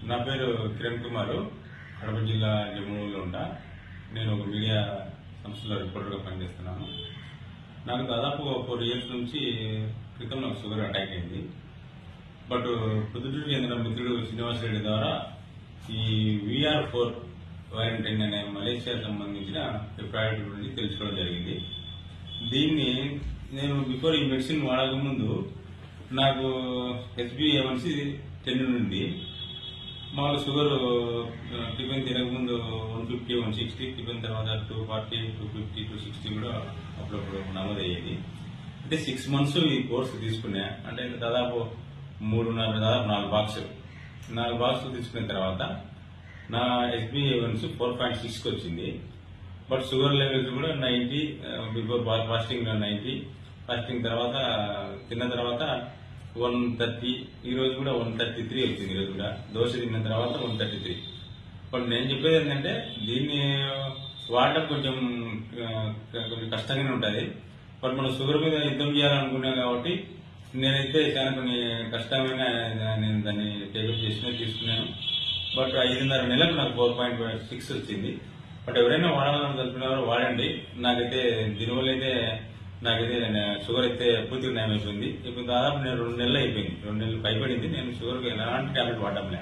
నా పేరు కిరణ్ కుమార్, కడప జిల్లా జమ్మూలో ఉంటా. నేను ఒక మీడియా సంస్థలో రిపోర్టర్గా పనిచేస్తున్నాను. నాకు దాదాపు 4 years నుంచి క్రితం నాకు షుగర్ అటాక్ అయింది. బట్ పొద్దుటూరు చెందిన మిత్రుడు శ్రీనివాస్ రెడ్డి ద్వారా ఈ VR4 వారంటైన్ అనే మలేషియాకు సంబంధించిన ప్రోడక్ట్ గురించి తెలుసుకోవడం జరిగింది. దీన్ని నేను బిఫోర్ ఈ మెడిసిన్ వాడక ముందు నాకు HbA1c 10 ఉంది. మామూలు షుగర్ టిఫిన్ తినకముందు 150, 160, టిఫిన్ తర్వాత 240, 250, 260 కూడా అప్పుడప్పుడు నమోదయ్యేది. అంటే 6 months ఈ కోర్సు తీసుకున్నా. అంటే దాదాపు 4 బాక్సులు తీసుకున్న తర్వాత నా HbA1c 4.6 వచ్చింది. బట్ షుగర్ లెవెల్స్ కూడా 90, బిఫోర్ ఫాస్టింగ్ 90, ఫాస్టింగ్ తర్వాత తిన్న తర్వాత 130, ఈ రోజు కూడా 133 వచ్చింది. ఈ రోజు కూడా దోశ తిన్న తర్వాత 133. బట్ నేను చెప్పేది ఏంటంటే దీన్ని వాడటం కొంచెం కష్టంగానే ఉంటుంది. బట్ మనం షుగర్ మీద యుద్ధం చేయాలనుకున్నాం కాబట్టి నేనైతే చాలా కొన్ని కష్టమైన నేను దాన్ని టేకప్ తీసుకున్నాను. బట్ 5.5 నెలలకు నాకు 4.6 వచ్చింది. బట్ ఎవరైనా వాడాలని తెలుసుకునేవారు వాడండి. నాకైతే దీనివల్ల అయితే నాకైతే షుగర్ అయితే పూర్తిగా నయం అయిపోయింది. ఇప్పుడు దాదాపు నేను 2 నెలలు అయిపోయింది, 2 నెలలు పైపడింది. నేను షుగర్కి ఎలాంటి టాబ్లెట్ వాడటంలే.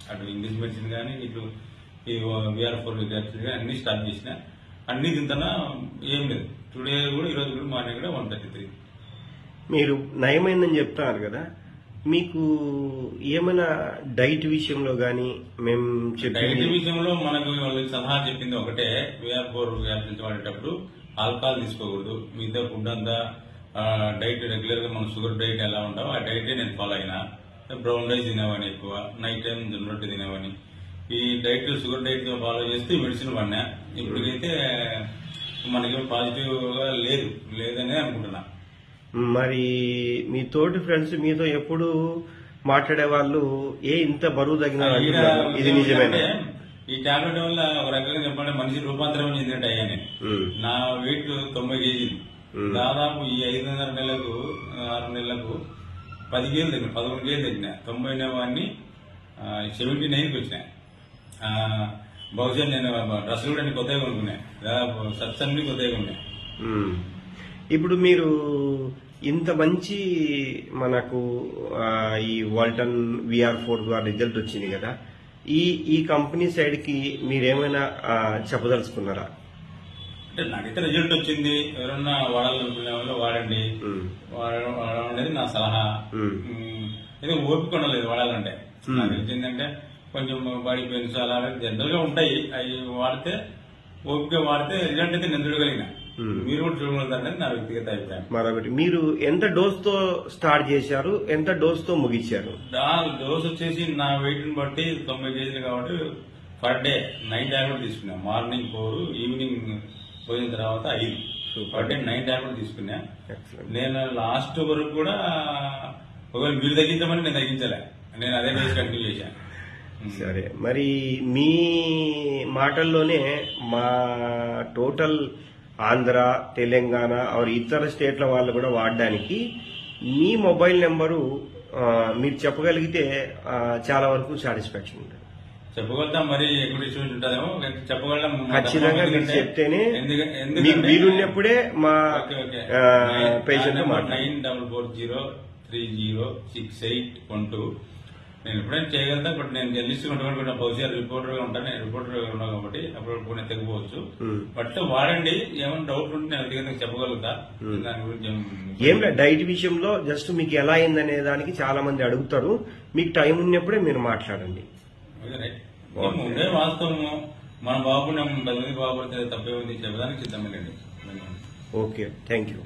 అటు ఇంగ్లీష్ మెడిసిన్ కానీ ఇటు ఈ VR4 కానీ అన్ని స్టార్ట్ చేసిన, అన్ని తింటున్నా ఏం లేదు. టుడే కూడా ఈ రోజు కూడా మార్నింగ్ కూడా 133. మీరు నయమైందని చెప్తున్నారు కదా, మీకు ఏమైనా డైట్ విషయంలో గానీ మేము డైట్ విషయంలో మనకు సలహా చెప్పింది ఒకటే, VR4 క్యాప్సిల్స్ వాడేటప్పుడు ఆల్కహాల్ తీసుకోకూడదు. మిగతా ఫుడ్ అంతా డైట్ రెగ్యులర్ గా మన షుగర్ డైట్ ఎలా ఉంటావో ఆ డైట్ నేను ఫాలో అయినా. బ్రౌన్ రైస్ తినేవాని, ఎక్కువ నైట్ టైం జొన్న రొట్టె తినేవాని. ఈ డైట్ షుగర్ డైట్ ఫాలో చేస్తే మెడిసిన్ పడినా. ఇప్పటికైతే మనకి పాజిటివ్ గా లేదనే అనుకుంటున్నా. మరి మీ తోటి ఫ్రెండ్స్ మీతో ఎప్పుడు మాట్లాడే వాళ్ళు ఇంత బరువు తగ్గిన ఇది నిజమేనా? ఈ టాబ్లెట్ వల్ల ఒక రకంగా చెప్పాలంటే మనిషి రూపాంతరం చెందినట్టు అయ్యాను. నా వెయిట్ 90 kg. దాదాపు ఈ 5.5 నెలలకు 6 నెలలకు 10 kg తగ్గిన, 11 kg తగ్గిన. 90 వాడిని 79కి వచ్చిన. బహుశా నేను డ్రెస్సులు కూడా కొత్తగా కొనుక్కున్నా. దాదాపు సత్సన్ని కొత్తగా కొన్నా. ఇప్పుడు మీరు ఇంత మంచి మనకు ఈ వాల్టన్ VR4 ద్వారా రిజల్ట్ వచ్చింది కదా, ఈ కంపెనీ సైడ్ కి మీరేమైనా చెప్పదలుచుకున్నారా? అంటే నాకైతే రిజల్ట్ వచ్చింది. ఎవరన్నా వాడాలనుకునే వాళ్ళు వాడండి, వాడడం అనేది నా సలహా. ఏదో ఓపిక ఉండలేదు వాడాలంటే. నాకు తెలిసిందంటే కొంచెం బాడీ పెయిన్స్ అలా జనరల్ గా ఉంటాయి. అవి వాడితే ఓపిక వాడితే రిజల్ట్ అయితే నేను చూడగలిగిన. మీరు కూడా చూడగలుగుతారనేది నా వ్యక్తిగత అభిప్రాయం. మరొకటి, మీరు ఎంత డోస్ తో స్టార్ట్ చేశారు, ఎంత డోస్ తో ముగించారు? డోస్ వచ్చేసి నా వెయిట్ ని బట్టి 90 kg కాబట్టి పర్ డే 9 టాబ్లెట్ తీసుకున్నా. మార్నింగ్ 4, ఈవినింగ్ పోయిన తర్వాత 5. పర్ డే 9 టాబ్లెట్ తీసుకున్నా. నేను లాస్ట్ వరకు కూడా ఒకవేళ మీరు తగ్గించమని నేను తగ్గించలే, నేను అదే డోస్ కంటిన్యూ చేశాను. సరే, మరి మీ మాటల్లోనే మా టోటల్ ఆంధ్ర, తెలంగాణ ఆర్ ఇతర స్టేట్ల వాళ్ళు కూడా వాడడానికి మీ మొబైల్ నెంబరు మీరు చెప్పగలిగితే చాలా వరకు సాటిస్ఫాక్షన్ ఉంటుంది. చెప్పగలుగుతాం. మరి ఎక్కువ ఇష్యూస్ ఉంటుందేమో చెప్పగలం. ఖచ్చితంగా మీరు చెప్తేనే మీకు వీలున్నప్పుడే మా పేషెంట్ 9440306812. నేను ఎప్పుడైనా చేయగలుగుతా. బట్ నేను జర్నలిస్ట్ ఉంటాను, బహుశా రిపోర్టర్ గా ఉంటాను. నేను రిపోర్టర్ గా ఉన్నాను కాబట్టి అప్పుడు నేను తెగిపోవచ్చు. బట్ వాడండి. ఏమైనా డౌట్ ఉంటే నేను వ్యక్తిగతంగా చెప్పగలుగుతా. దాని గురించి ఏం లేదు, డైట్ విషయంలో జస్ట్ మీకు ఎలా అయిందనే దానికి చాలా మంది అడుగుతారు. మీకు టైం ఉన్నప్పుడే మీరు మాట్లాడండి. ముందే వాస్తవము మన బాగున్నాం, 10 మంది బాగుపడితే తప్పే ఉంది చెప్పడానికి సిద్ధమేనండి. Okay, thank you.